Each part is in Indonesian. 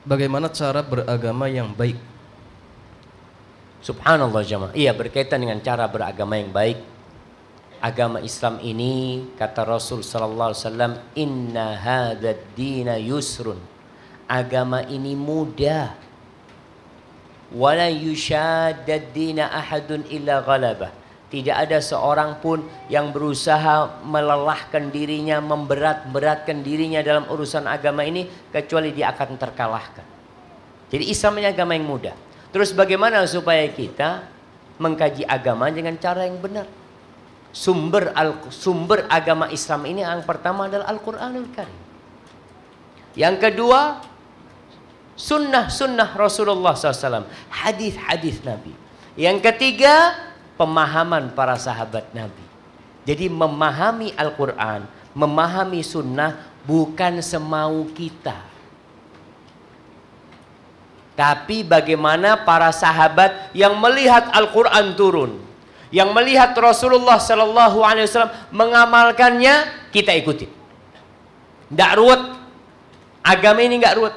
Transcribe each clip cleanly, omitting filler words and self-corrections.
Bagaimana cara beragama yang baik? Subhanallah jamaah. Iya, berkaitan dengan cara beragama yang baik. Agama Islam ini, kata Rasul sallallahu alaihi wasallam, inna hadzal dina yusrun. Agama ini mudah. Wala yushaddad dina ahadun illa ghalabah. Tidak ada seorang pun yang berusaha melelahkan dirinya, memberat-beratkan dirinya dalam urusan agama ini, kecuali dia akan terkalahkan. Jadi Islam ini agama yang mudah. Terus bagaimana supaya kita mengkaji agama dengan cara yang benar? Sumber agama Islam ini yang pertama adalah Al-Quranul Karim. Yang kedua, sunnah Rasulullah SAW, hadis-hadis Nabi. Yang ketiga, pemahaman para sahabat Nabi. Jadi memahami Al-Quran, memahami sunnah bukan semau kita. Tapi bagaimana para sahabat yang melihat Al-Quran turun, yang melihat Rasulullah Sallallahu Alaihi Wasallam mengamalkannya, kita ikuti. Tidak ruwet, agama ini nggak ruwet.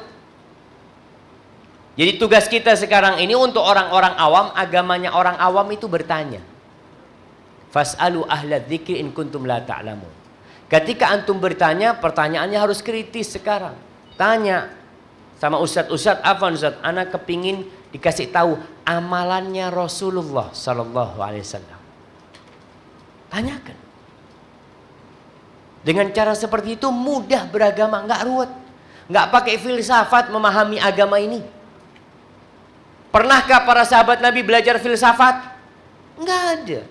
Jadi tugas kita sekarang ini untuk orang-orang awam, agamanya orang awam itu bertanya. Fas'alu ahla dzikri in kuntum la ta'lamun. Ketika antum bertanya, pertanyaannya harus kritis sekarang. Tanya sama ustadz, apa ustadz? Anak kepingin dikasih tahu amalannya Rasulullah Sallallahu Alaihi Wasallam. Tanyakan. Dengan cara seperti itu mudah beragama, nggak ruwet, nggak pakai filsafat memahami agama ini. Pernahkah para sahabat Nabi belajar filsafat? Nggak ada.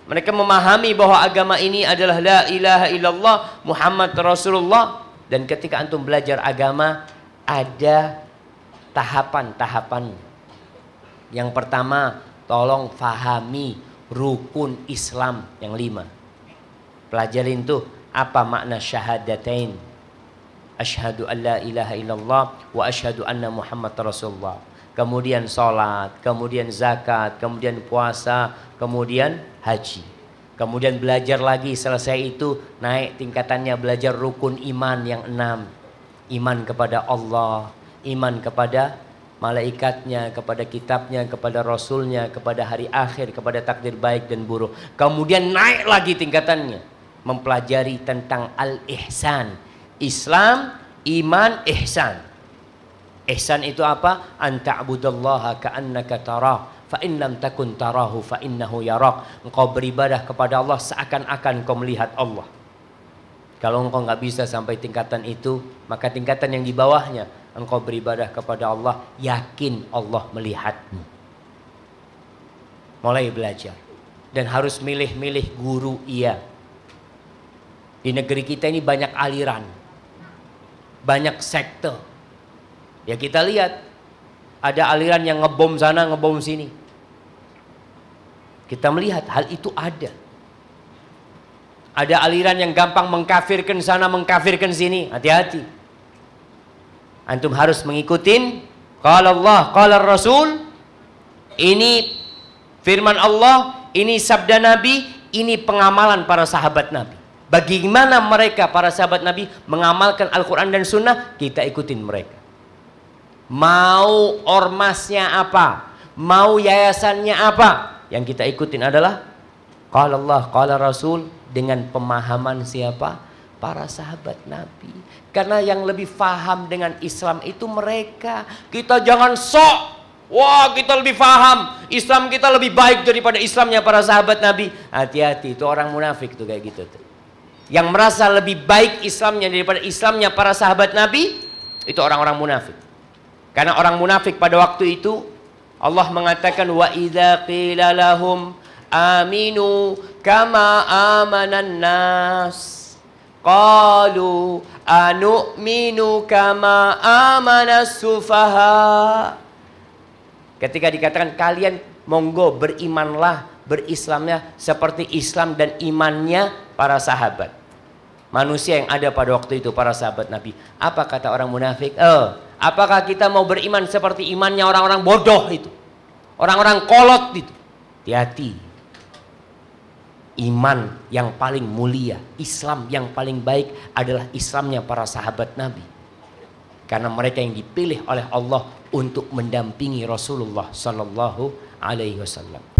Mereka memahami bahwa agama ini adalah la ilaha illallah Muhammad Rasulullah. Dan ketika antum belajar agama, ada tahapan-tahapan. Yang pertama, tolong fahami rukun Islam yang 5. Pelajarin tuh apa makna syahadatain. Asyhadu an la ilaha illallah wa asyhadu anna Muhammad Rasulullah. Kemudian sholat, kemudian zakat, kemudian puasa, kemudian haji. Kemudian belajar lagi, selesai itu naik tingkatannya, belajar rukun iman yang 6. Iman kepada Allah, iman kepada malaikatnya, kepada kitabnya, kepada rasulnya, kepada hari akhir, kepada takdir baik dan buruk. Kemudian naik lagi tingkatannya, mempelajari tentang al-ihsan. Islam, iman, ihsan. Ihsan itu apa? An ta'budallaha ka'annaka tarah, fa in lam takun tarahu fa innahu yarak. Engkau beribadah kepada Allah seakan-akan engkau melihat Allah. Kalau engkau nggak bisa sampai tingkatan itu, maka tingkatan yang di bawahnya, engkau beribadah kepada Allah, yakin Allah melihatmu. Mulai belajar. Dan harus milih-milih guru, iya. Di negeri kita ini banyak aliran, banyak sekte. Ya kita lihat, ada aliran yang ngebom sana, ngebom sini. Kita melihat hal itu ada. Ada aliran yang gampang mengkafirkan sana, mengkafirkan sini. Hati-hati. Antum harus mengikutin qala Allah, qala Rasul. Ini firman Allah, ini sabda Nabi, ini pengamalan para sahabat Nabi. Bagaimana mereka para sahabat Nabi mengamalkan Al-Quran dan Sunnah, kita ikutin mereka. Mau ormasnya apa, mau yayasannya apa, yang kita ikutin adalah qala Allah, qala Rasul, dengan pemahaman siapa? Para sahabat Nabi. Karena yang lebih faham dengan Islam itu mereka. Kita jangan sok, wah kita lebih faham, Islam kita lebih baik daripada Islamnya para sahabat Nabi. Hati-hati, itu orang munafik tuh kayak gitu tuh. Yang merasa lebih baik Islamnya daripada Islamnya para sahabat Nabi, itu orang-orang munafik. Karena orang munafik pada waktu itu Allah mengatakan wa idza qila lahum aminu kama amanan nas qalu anu'minu kama amanas sufaha. Ketika dikatakan kalian monggo berimanlah, berislamnya seperti Islam dan imannya para sahabat. Manusia yang ada pada waktu itu, para sahabat Nabi. Apa kata orang munafik? Apakah kita mau beriman seperti imannya orang-orang bodoh itu? Orang-orang kolot itu? Hati-hati. Iman yang paling mulia, Islam yang paling baik adalah Islamnya para sahabat Nabi. Karena mereka yang dipilih oleh Allah untuk mendampingi Rasulullah sallallahu alaihi wasallam.